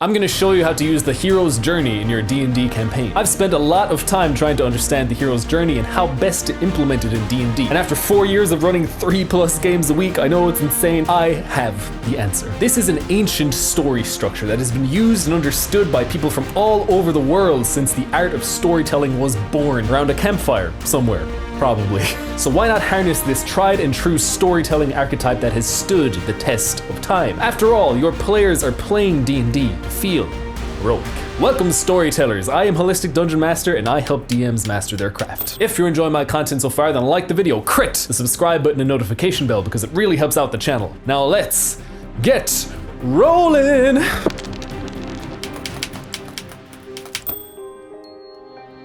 I'm gonna show you how to use the hero's journey in your D&D campaign. I've spent a lot of time trying to understand the hero's journey and how best to implement it in D&D. And after 4 years of running 3+ games a week, I know it's insane, I have the answer. This is an ancient story structure that has been used and understood by people from all over the world since the art of storytelling was born around a campfire somewhere. Probably. So why not harness this tried and true storytelling archetype that has stood the test of time? After all, your players are playing D&D to feel heroic. Welcome storytellers, I am Holistic Dungeon Master and I help DMs master their craft. If you're enjoying my content so far, then like the video, crit the subscribe button and notification bell because it really helps out the channel. Now let's get rolling!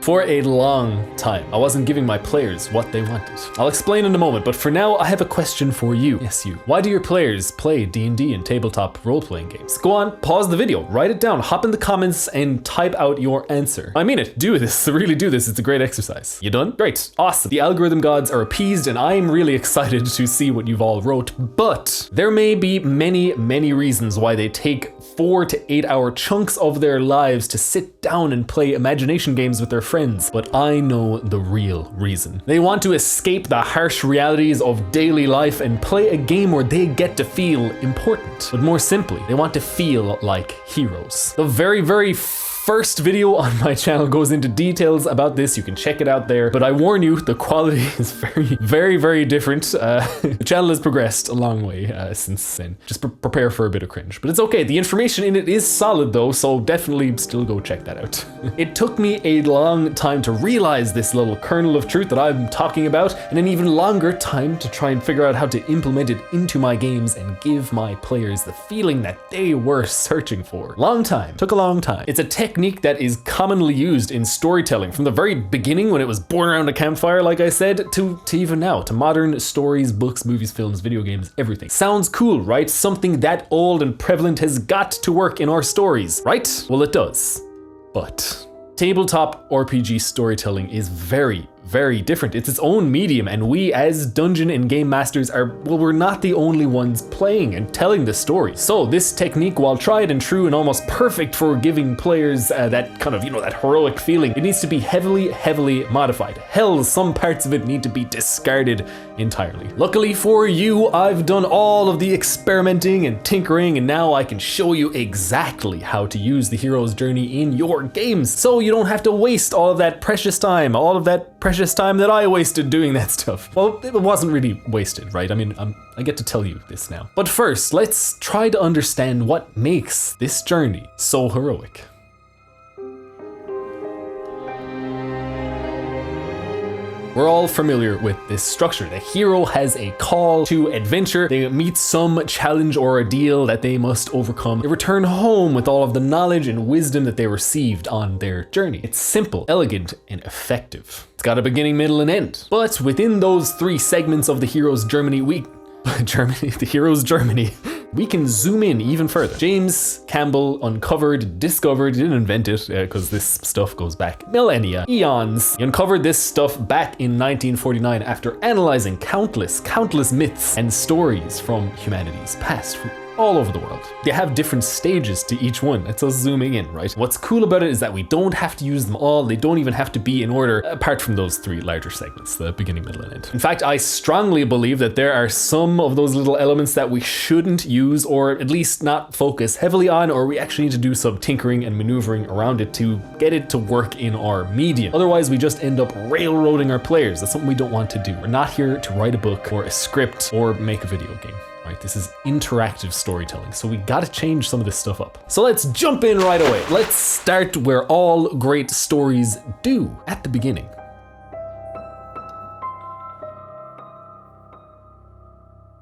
For a long time, I wasn't giving my players what they wanted. I'll explain in a moment, but for now, I have a question for you. Yes, you. Why do your players play D&D and tabletop role-playing games? Go on, pause the video, write it down, hop in the comments, and type out your answer. I mean it, do this, really do this, it's a great exercise. You done? Great, awesome. The algorithm gods are appeased, and I'm really excited to see what you've all wrote, but there may be many reasons why they take 4 to 8 hour chunks of their lives to sit down and play imagination games with their friends, but I know the real reason. They want to escape the harsh realities of daily life and play a game where they get to feel important. But more simply, they want to feel like heroes. The very first video on my channel goes into details about this. You can check it out there, but I warn you, the quality is very different. The channel has progressed a long way since then. Just prepare for a bit of cringe, but it's okay. The information in it is solid though, so definitely still go check that out. It took me a long time to realize this little kernel of truth that I'm talking about, and an even longer time to try and figure out how to implement it into my games and give my players the feeling that they were searching for. Long time, took a long time. It's a technique that is commonly used in storytelling from the very beginning when it was born around a campfire, like I said, to even now, to modern stories, books, movies, films, video games, everything. Sounds cool, right? Something that old and prevalent has got to work in our stories, right? Well, it does, but tabletop RPG storytelling is very different. It's its own medium, and we as dungeon and game masters we're not the only ones playing and telling the story. So this technique, while tried and true and almost perfect for giving players that kind of, that heroic feeling, it needs to be heavily modified. Hell, some parts of it need to be discarded entirely. Luckily for you, I've done all of the experimenting and tinkering, and now I can show you exactly how to use the hero's journey in your games, so you don't have to waste all of that precious time, time that I wasted doing that stuff. Well, it wasn't really wasted, right? I mean, I get to tell you this now. But first, let's try to understand what makes this journey so heroic. We're all familiar with this structure. The hero has a call to adventure. They meet some challenge or ordeal that they must overcome. They return home with all of the knowledge and wisdom that they received on their journey. It's simple, elegant, and effective. It's got a beginning, middle, and end. But within those 3 segments of the hero's journey, we can zoom in even further. James Campbell discovered, he didn't invent it because this stuff goes back millennia, eons. He uncovered this stuff back in 1949 after analyzing countless myths and stories from humanity's past, from all over the world. They have different stages to each one. That's us zooming in, right? What's cool about it is that we don't have to use them all. They don't even have to be in order, apart from those 3 larger segments, the beginning, middle, and end. In fact, I strongly believe that there are some of those little elements that we shouldn't use, or at least not focus heavily on, or we actually need to do some tinkering and maneuvering around it to get it to work in our medium. Otherwise, we just end up railroading our players. That's something we don't want to do. We're not here to write a book or a script or make a video game. Right, this is interactive storytelling, so we gotta change some of this stuff up. So let's jump in right away. Let's start where all great stories do, at the beginning.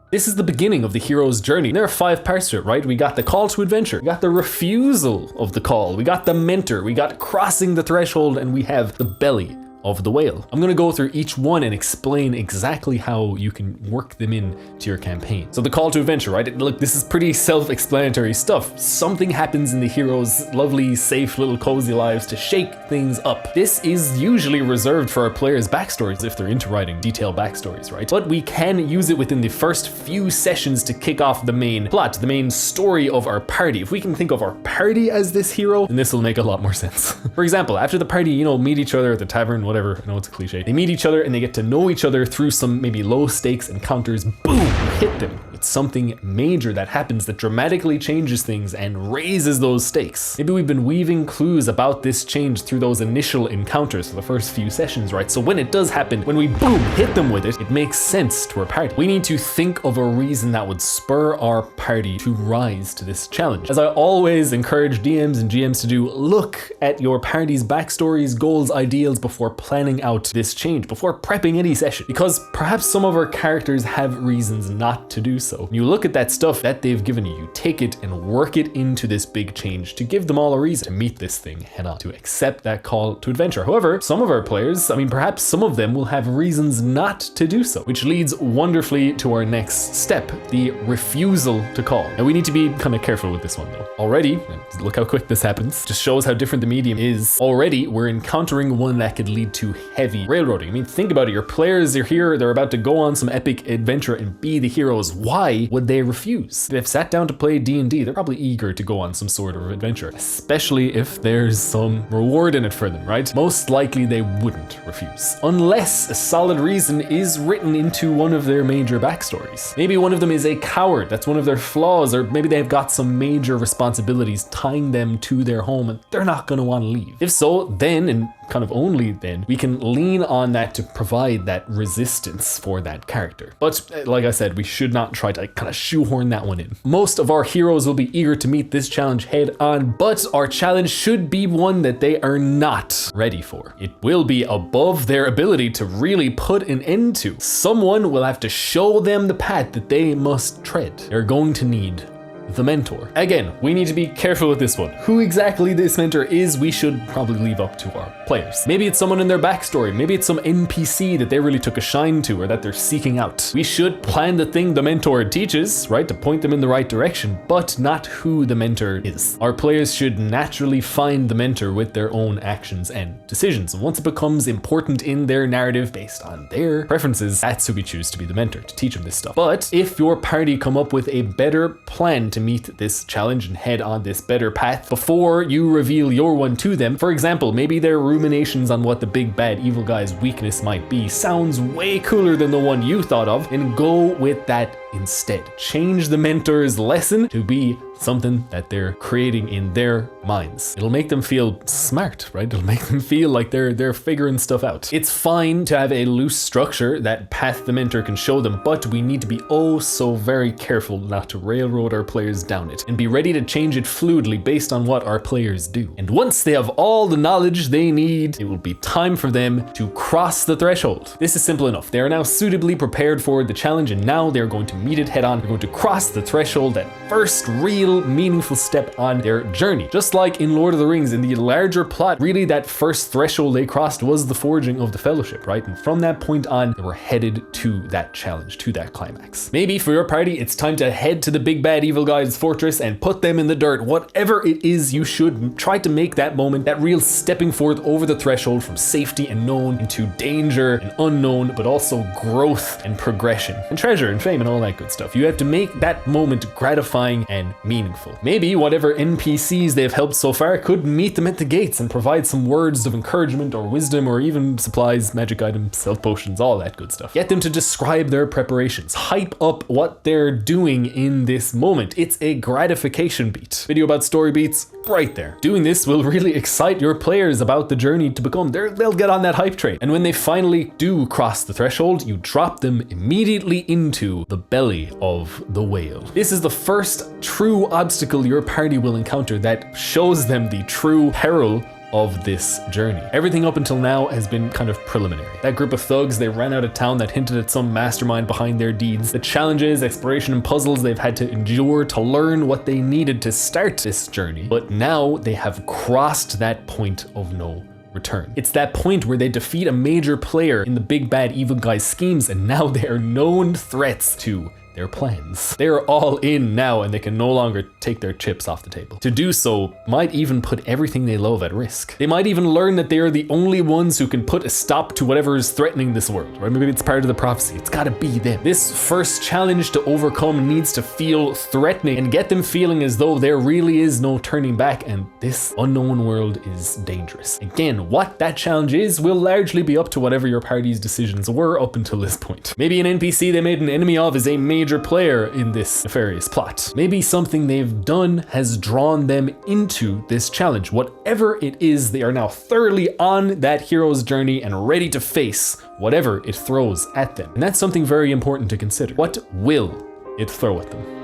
This is the beginning of the hero's journey. There are 5 parts to it, right? We got the call to adventure, we got the refusal of the call, we got the mentor, we got crossing the threshold, and we have the belly of the whale. I'm gonna go through each one and explain exactly how you can work them in to your campaign. So the call to adventure, right? Look, this is pretty self-explanatory stuff. Something happens in the heroes' lovely, safe little cozy lives to shake things up. This is usually reserved for our players' backstories if they're into writing detailed backstories, right? But we can use it within the first few sessions to kick off the main plot, the main story of our party. If we can think of our party as this hero, then this will make a lot more sense. For example, after the party, meet each other at the tavern, whatever, I know it's a cliche. They meet each other and they get to know each other through some maybe low stakes encounters. Boom, hit them. It's something major that happens that dramatically changes things and raises those stakes. Maybe we've been weaving clues about this change through those initial encounters for the first few sessions, right? So when it does happen, when we boom, hit them with it, it makes sense to our party. We need to think of a reason that would spur our party to rise to this challenge. As I always encourage DMs and GMs to do, look at your party's backstories, goals, ideals before planning out this change, before prepping any session, because perhaps some of our characters have reasons not to do so. You look at that stuff that they've given you, you take it and work it into this big change to give them all a reason to meet this thing head on, to accept that call to adventure. However, some of our players, perhaps some of them will have reasons not to do so, which leads wonderfully to our next step, the refusal to call. Now we need to be kind of careful with this one though. Already, look how quick this happens, just shows how different the medium is. Already, we're encountering one that could lead to heavy railroading. Think about it, your players are here, they're about to go on some epic adventure and be the heroes. Why would they refuse? They've sat down to play D&D, they're probably eager to go on some sort of adventure, especially if there's some reward in it for them, right? Most likely they wouldn't refuse, unless a solid reason is written into one of their major backstories. Maybe one of them is a coward, that's one of their flaws, or maybe they've got some major responsibilities tying them to their home and they're not gonna wanna leave. If so, then, and kind of only then, we can lean on that to provide that resistance for that character. But like I said, we should not try to kind of shoehorn that one in. Most of our heroes will be eager to meet this challenge head on, but our challenge should be one that they are not ready for. It will be above their ability to really put an end to. Someone will have to show them the path that they must tread. They're going to need the mentor. Again, we need to be careful with this one. Who exactly this mentor is, we should probably leave up to our players. Maybe it's someone in their backstory, maybe it's some NPC that they really took a shine to or that they're seeking out. We should plan the thing the mentor teaches, right, to point them in the right direction, but not who the mentor is. Our players should naturally find the mentor with their own actions and decisions. And once it becomes important in their narrative based on their preferences, that's who we choose to be the mentor, to teach them this stuff. But if your party come up with a better plan to meet this challenge and head on this better path before you reveal your one to them. For example, maybe their ruminations on what the big bad evil guy's weakness might be sounds way cooler than the one you thought of, and go with that instead. Change the mentor's lesson to be something that they're creating in their minds. It'll make them feel smart, right? It'll make them feel like they're figuring stuff out. It's fine to have a loose structure that path the mentor can show them, but we need to be oh so very careful not to railroad our players down it, and be ready to change it fluidly based on what our players do. And once they have all the knowledge they need, it will be time for them to cross the threshold. This is simple enough. They are now suitably prepared for the challenge, and now they're going to meet it head on. They're going to cross the threshold, that first real meaningful step on their journey. Just like in Lord of the Rings, in the larger plot, really that first threshold they crossed was the forging of the Fellowship, right? And from that point on, they were headed to that challenge, to that climax. Maybe for your party, it's time to head to the big bad evil guy's fortress and put them in the dirt. Whatever it is, you should try to make that moment, that real stepping forth over the threshold from safety and known into danger and unknown, but also growth and progression and treasure and fame and all that good stuff. You have to make that moment gratifying and meaningful. Maybe whatever NPCs they've helped so far could meet them at the gates and provide some words of encouragement or wisdom, or even supplies, magic items, health potions, all that good stuff. Get them to describe their preparations. Hype up what they're doing in this moment. It's a gratification beat. Video about story beats, right there. Doing this will really excite your players about the journey to become. They'll get on that hype train. And when they finally do cross the threshold, you drop them immediately into the belly of the whale. This is the first true obstacle your party will encounter that shows them the true peril of this journey. Everything up until now has been kind of preliminary. That group of thugs, they ran out of town that hinted at some mastermind behind their deeds. The challenges, exploration, and puzzles they've had to endure to learn what they needed to start this journey. But now they have crossed that point of no return. It's that point where they defeat a major player in the big bad evil guy's schemes, and now they are known threats to their plans. They are all in now, and they can no longer take their chips off the table. To do so might even put everything they love at risk. They might even learn that they are the only ones who can put a stop to whatever is threatening this world, right? Maybe it's part of the prophecy. It's gotta be them. This first challenge to overcome needs to feel threatening and get them feeling as though there really is no turning back, and this unknown world is dangerous. Again, what that challenge is will largely be up to whatever your party's decisions were up until this point. Maybe an NPC they made an enemy of is a major player in this nefarious plot. Maybe something they've done has drawn them into this challenge. Whatever it is, they are now thoroughly on that hero's journey and ready to face whatever it throws at them. And that's something very important to consider. What will it throw at them?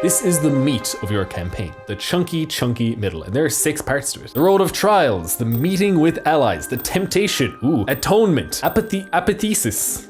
This is the meat of your campaign, the chunky middle, and there are 6 parts to it. The road of trials, the meeting with allies, the temptation, atonement, apotheosis,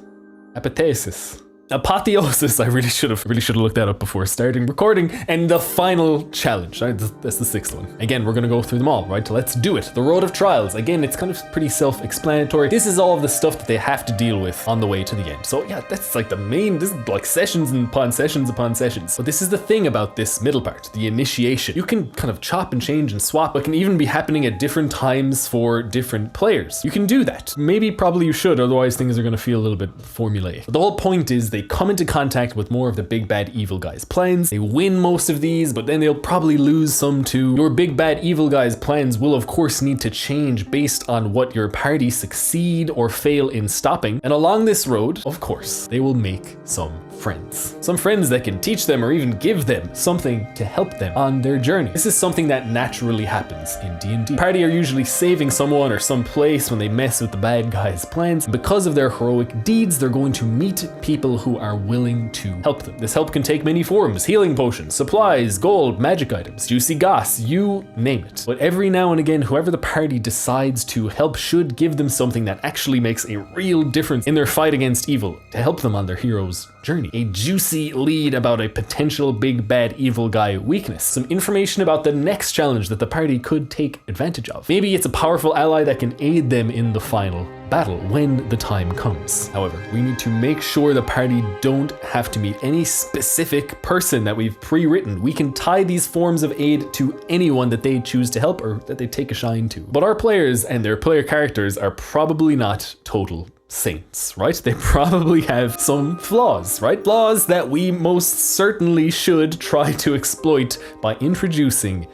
apotheosis. I really should have looked that up before starting recording. And the final challenge, right? That's the 6th one. Again, we're gonna go through them all, right? Let's do it. The road of trials. Again, it's kind of pretty self-explanatory. This is all of the stuff that they have to deal with on the way to the end. So yeah, that's like this is like sessions upon sessions upon sessions. But this is the thing about this middle part, the initiation. You can kind of chop and change and swap. It can even be happening at different times for different players. You can do that. Maybe, probably you should, otherwise things are gonna feel a little bit formulaic. But the whole point is they come into contact with more of the big bad evil guy's plans. They win most of these, but then they'll probably lose some too. Your big bad evil guy's plans will of course need to change based on what your party succeed or fail in stopping. And along this road, of course, they will make some friends. Some friends that can teach them or even give them something to help them on their journey. This is something that naturally happens in D&D. Party are usually saving someone or some place when they mess with the bad guy's plans. And because of their heroic deeds, they're going to meet people who are willing to help them. This help can take many forms: healing potions, supplies, gold, magic items, juicy goss, you name it. But every now and again, whoever the party decides to help should give them something that actually makes a real difference in their fight against evil, to help them on their hero's journey. A juicy lead about a potential big bad evil guy weakness. Some information about the next challenge that the party could take advantage of. Maybe it's a powerful ally that can aid them in the final battle when the time comes. However, we need to make sure the party don't have to meet any specific person that we've pre-written. We can tie these forms of aid to anyone that they choose to help or that they take a shine to. But our players and their player characters are probably not total saints, right? They probably have some flaws, right? Flaws that we most certainly should try to exploit by introducing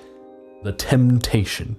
the temptation.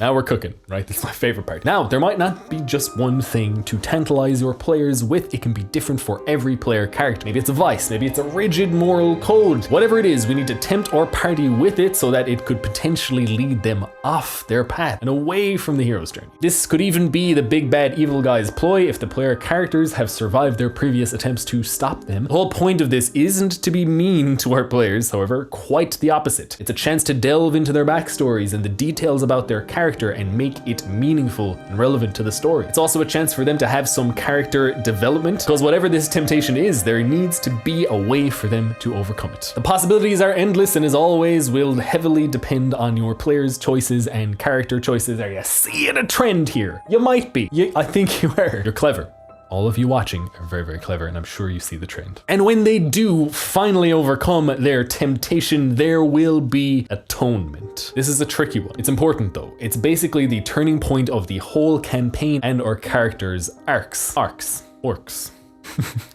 Now we're cooking, right? That's my favorite part. Now, there might not be just one thing to tantalize your players with. It can be different for every player character. Maybe it's a vice, maybe it's a rigid moral code. Whatever it is, we need to tempt our party with it so that it could potentially lead them off their path and away from the hero's journey. This could even be the big bad evil guy's ploy if the player characters have survived their previous attempts to stop them. The whole point of this isn't to be mean to our players, however, quite the opposite. It's a chance to delve into their backstories and the details about their character and make it meaningful and relevant to the story. It's also a chance for them to have some character development, because whatever this temptation is, there needs to be a way for them to overcome it. The possibilities are endless and as always will heavily depend on your players' choices and character choices. Are you seeing a trend here? You might be. I think you are. You're clever. All of you watching are very, very clever, and I'm sure you see the trend. And when they do finally overcome their temptation, there will be atonement. This is a tricky one. It's important though. It's basically the turning point of the whole campaign and our characters' arcs.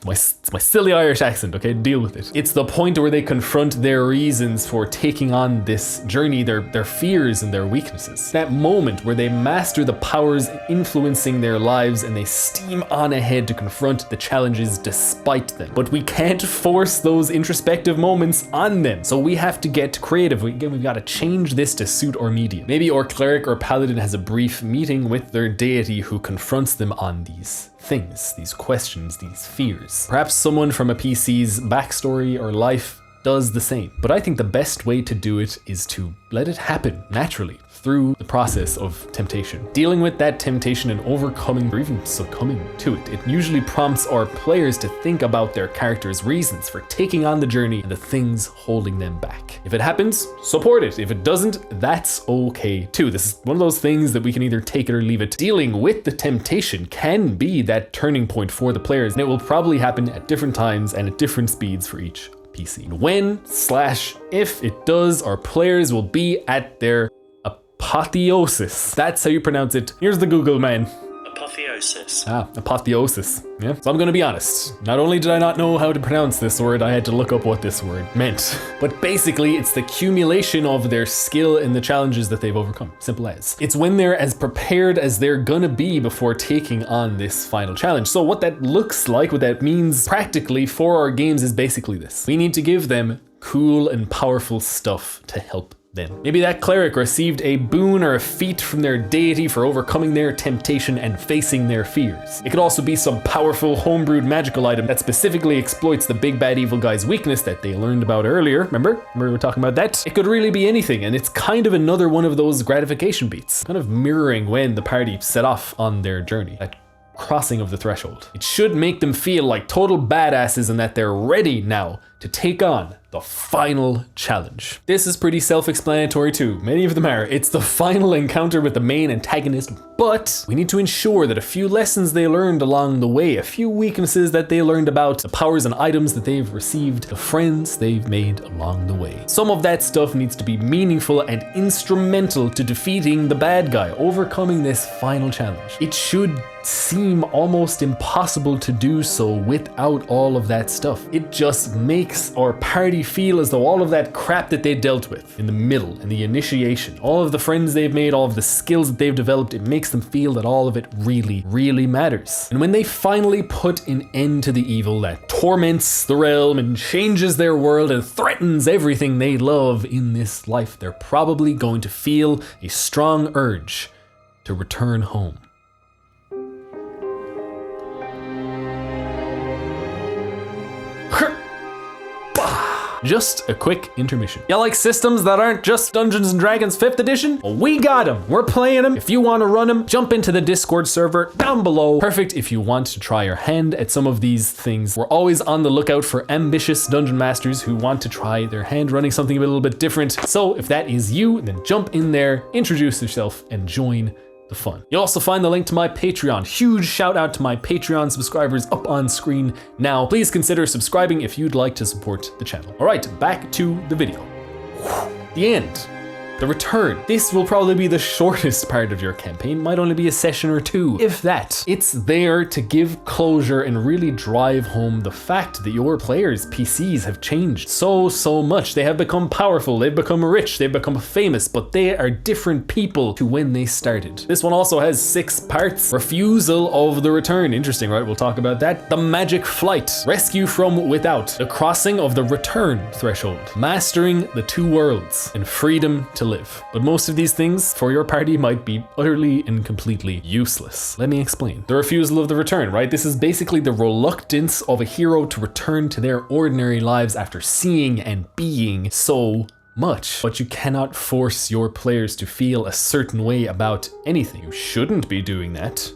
It's my silly Irish accent, okay? Deal with it. It's the point where they confront their reasons for taking on this journey, their fears and their weaknesses. That moment where they master the powers influencing their lives and they steam on ahead to confront the challenges despite them. But we can't force those introspective moments on them, so we have to get creative. We've got to change this to suit our medium. Maybe our cleric or paladin has a brief meeting with their deity who confronts them on these things, these questions, these fears. Perhaps someone from a PC's backstory or life does the same. But I think the best way to do it is to let it happen naturally through the process of temptation. Dealing with that temptation and overcoming or even succumbing to it, it usually prompts our players to think about their character's reasons for taking on the journey and the things holding them back. If it happens, support it. If it doesn't, that's okay too. This is one of those things that we can either take it or leave it. Dealing with the temptation can be that turning point for the players, and it will probably happen at different times and at different speeds for each PC. When/if it does, our players will be at their apotheosis. That's how you pronounce it. Here's the Google man. Apotheosis. Apotheosis. Yeah. So I'm gonna be honest. Not only did I not know how to pronounce this word, I had to look up what this word meant. But basically, it's the accumulation of their skill and the challenges that they've overcome. Simple as. It's when they're as prepared as they're gonna be before taking on this final challenge. So what that looks like, what that means practically for our games is basically this. We need to give them cool and powerful stuff to help them. Maybe that cleric received a boon or a feat from their deity for overcoming their temptation and facing their fears. It could also be some powerful homebrewed magical item that specifically exploits the big bad evil guy's weakness that they learned about earlier. Remember we were talking about that? It could really be anything, and it's kind of another one of those gratification beats, kind of mirroring when the party set off on their journey. That crossing of the threshold. It should make them feel like total badasses and that they're ready now to take on the final challenge. This is pretty self-explanatory too. Many of them are. It's the final encounter with the main antagonist, but we need to ensure that a few lessons they learned along the way, a few weaknesses that they learned about, the powers and items that they've received, the friends they've made along the way. Some of that stuff needs to be meaningful and instrumental to defeating the bad guy, overcoming this final challenge. It should seem almost impossible to do so without all of that stuff. It just makes our party feel as though all of that crap that they dealt with in the middle, in the initiation, all of the friends they've made, all of the skills that they've developed, it makes them feel that all of it really, really matters. And when they finally put an end to the evil that torments the realm and changes their world and threatens everything they love in this life, they're probably going to feel a strong urge to return home. Just a quick intermission. You like systems that aren't just Dungeons & Dragons 5th edition? Well, we got them. We're playing them. If you want to run them, jump into the Discord server down below. Perfect if you want to try your hand at some of these things. We're always on the lookout for ambitious dungeon masters who want to try their hand running something a little bit different. So if that is you, then jump in there, introduce yourself, and join the fun. You'll also find the link to my Patreon. Huge shout out to my Patreon subscribers up on screen now. Please consider subscribing if you'd like to support the channel. All right, back to the video. The end. The return. This will probably be the shortest part of your campaign, might only be a session or two, if that. It's there to give closure and really drive home the fact that your players' PCs have changed so much. They have become powerful, they've become rich, they've become famous, but they are different people to when they started. This one also has 6 parts. Refusal of the return. Interesting, right? We'll talk about that. The magic flight. Rescue from without. The crossing of the return threshold. Mastering the 2 worlds. And freedom to live. But most of these things for your party might be utterly and completely useless. Let me explain. The refusal of the return, right? This is basically the reluctance of a hero to return to their ordinary lives after seeing and being so much. But you cannot force your players to feel a certain way about anything. You shouldn't be doing that.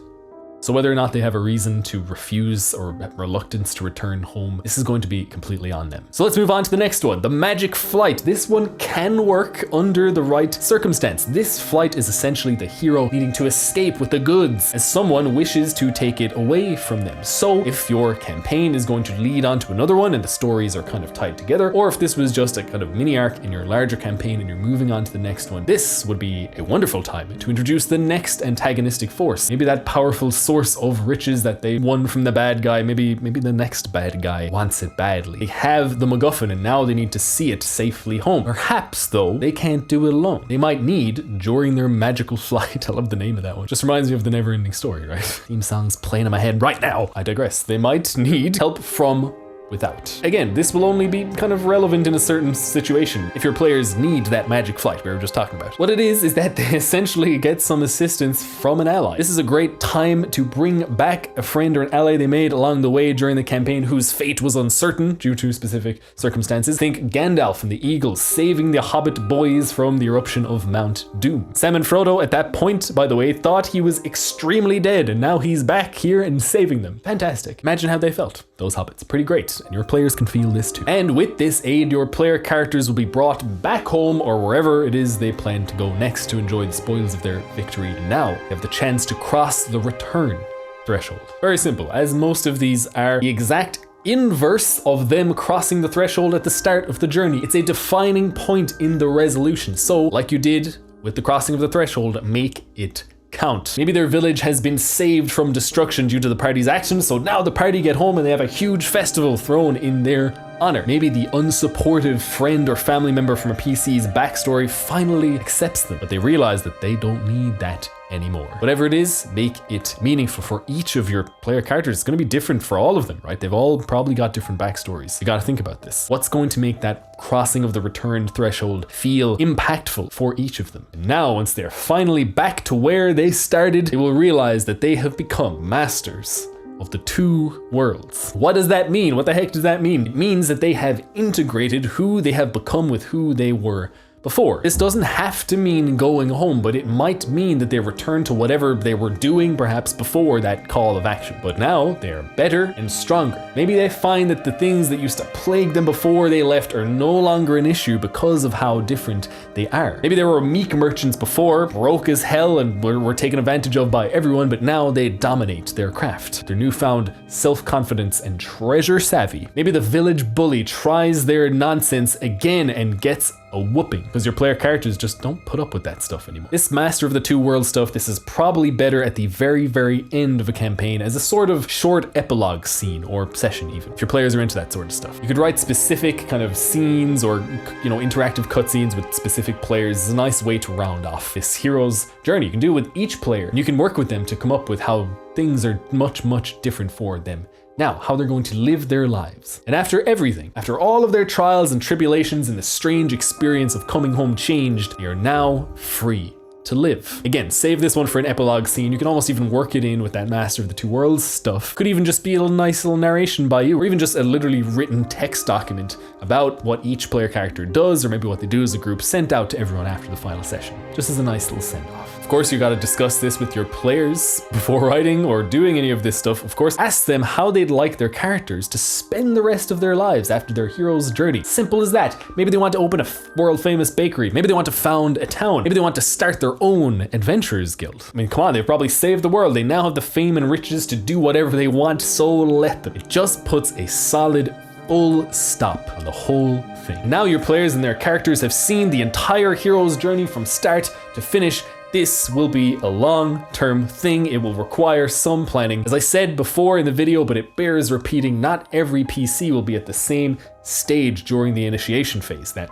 So whether or not they have a reason to refuse or reluctance to return home, this is going to be completely on them. So let's move on to the next one, the magic flight. This one can work under the right circumstance. This flight is essentially the hero needing to escape with the goods as someone wishes to take it away from them. So if your campaign is going to lead on to another one and the stories are kind of tied together, or if this was just a kind of mini arc in your larger campaign and you're moving on to the next one, this would be a wonderful time to introduce the next antagonistic force. Maybe that powerful source of riches that they won from the bad guy. Maybe the next bad guy wants it badly. They have the MacGuffin and now they need to see it safely home. Perhaps though, they can't do it alone. They might need, during their magical flight, I love the name of that one. Just reminds me of the never ending story, right? Theme song's playing in my head right now. I digress. They might need help from without. Again, this will only be kind of relevant in a certain situation if your players need that magic flight we were just talking about. What it is that they essentially get some assistance from an ally. This is a great time to bring back a friend or an ally they made along the way during the campaign whose fate was uncertain due to specific circumstances. Think Gandalf and the Eagles saving the Hobbit boys from the eruption of Mount Doom. Sam and Frodo at that point, by the way, thought he was extremely dead, and now he's back here and saving them. Fantastic. Imagine how they felt, those hobbits. Pretty great, and your players can feel this too. And with this aid, your player characters will be brought back home or wherever it is they plan to go next to enjoy the spoils of their victory. And now you have the chance to cross the return threshold. Very simple, as most of these are the exact inverse of them crossing the threshold at the start of the journey. It's a defining point in the resolution. So, like you did with the crossing of the threshold, make it count. Maybe their village has been saved from destruction due to the party's actions, so now the party get home and they have a huge festival thrown in their honor. Maybe the unsupportive friend or family member from a PC's backstory finally accepts them, but they realize that they don't need that anymore. Whatever it is, make it meaningful for each of your player characters. It's going to be different for all of them, right? They've all probably got different backstories. You got to think about this. What's going to make that crossing of the return threshold feel impactful for each of them? And now, once they're finally back to where they started, they will realize that they have become masters of the two worlds. What does that mean? What the heck does that mean? It means that they have integrated who they have become with who they were before. This doesn't have to mean going home, but it might mean that they return to whatever they were doing perhaps before that call of action. But now they are better and stronger. Maybe they find that the things that used to plague them before they left are no longer an issue because of how different they are. Maybe they were meek merchants before, broke as hell and were taken advantage of by everyone, but now they dominate their craft. Their newfound self-confidence and treasure savvy. Maybe the village bully tries their nonsense again and gets a whooping because your player characters just don't put up with that stuff anymore. This Master of the Two Worlds stuff, this is probably better at the very, very end of a campaign as a sort of short epilogue scene or session even, if your players are into that sort of stuff. You could write specific kind of scenes or, interactive cutscenes with specific players. It's a nice way to round off this hero's journey. You can do it with each player. You can work with them to come up with how things are much, much different for them now, how they're going to live their lives. And after everything, after all of their trials and tribulations and the strange experience of coming home changed, they are now free to live. Again, save this one for an epilogue scene. You can almost even work it in with that Master of the Two Worlds stuff. Could even just be a nice little narration by you, or even just a literally written text document about what each player character does, or maybe what they do as a group, sent out to everyone after the final session, just as a nice little send-off. Of course, you gotta discuss this with your players before writing or doing any of this stuff. Of course, ask them how they'd like their characters to spend the rest of their lives after their hero's journey. Simple as that. Maybe they want to open a world-famous bakery. Maybe they want to found a town. Maybe they want to start their own adventurers guild. I mean, come on, they've probably saved the world. They now have the fame and riches to do whatever they want, so let them. It just puts a solid full stop on the whole thing. Now your players and their characters have seen the entire hero's journey from start to finish. This will be a long-term thing. It will require some planning. As I said before in the video, but it bears repeating, not every PC will be at the same stage during the initiation phase, that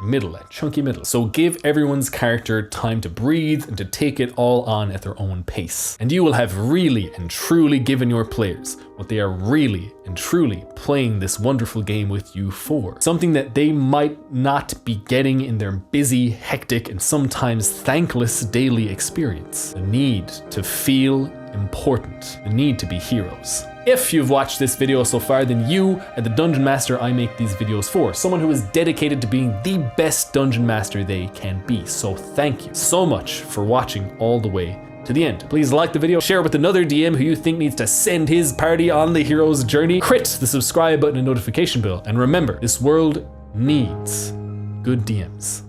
chunky middle. So give everyone's character time to breathe and to take it all on at their own pace. And you will have really and truly given your players what they are really and truly playing this wonderful game with you for. Something that they might not be getting in their busy, hectic, and sometimes thankless daily experience. The need to feel important, the need to be heroes. If you've watched this video so far, then you are the dungeon master I make these videos for. Someone who is dedicated to being the best dungeon master they can be. So thank you so much for watching all the way to the end. Please like the video, share it with another DM who you think needs to send his party on the hero's journey. Crit the subscribe button and notification bell. And remember, this world needs good DMs.